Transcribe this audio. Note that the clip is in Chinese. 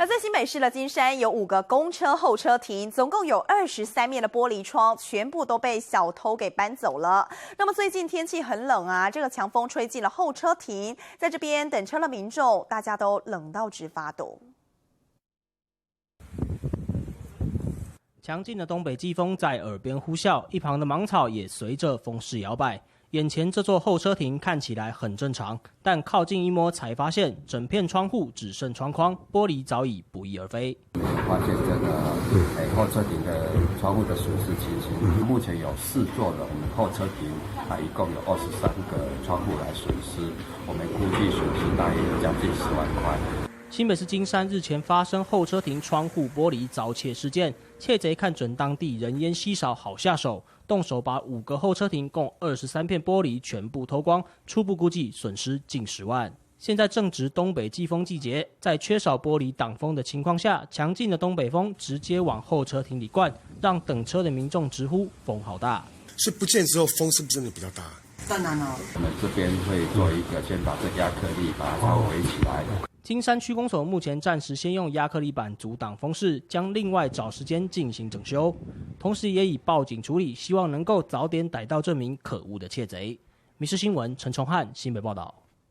而在新北市的金山有5个公车候车亭，总共有23面的玻璃窗，全部都被小偷给搬走了。那么最近天气很冷啊，这个强风吹进了候车亭，在这边等车的民众，大家都冷到直发抖。强劲的东北季风在耳边呼啸，一旁的芒草也随着风势摇摆。眼前这座候车亭看起来很正常，但靠近一摸才发现，整片窗户只剩窗框，玻璃早已不翼而飞。发现这个候车亭的窗户的损失情形，目前有4座的我们候车亭，一共有23个窗户来损失，我们估计损失大约将近10万块。新北市金山日前发生候车亭窗户玻璃遭窃事件，窃贼看准当地人烟稀少，好下手，动手把5个候车亭共23片玻璃全部偷光，初步估计损失近10万。现在正值东北季风季节，在缺少玻璃挡风的情况下，强劲的东北风直接往候车亭里灌，让等车的民众直呼风好大。是不见之后风是不是真的比较大？当然了，我们这边会做一个，先把这亚克力把它围起来。金山区公所目前暂时先用亚克力板阻挡风势，将另外找时间进行整修，同时也以报警处理，希望能够早点逮到这名可恶的窃贼。民视新闻陈崇汉新北报道。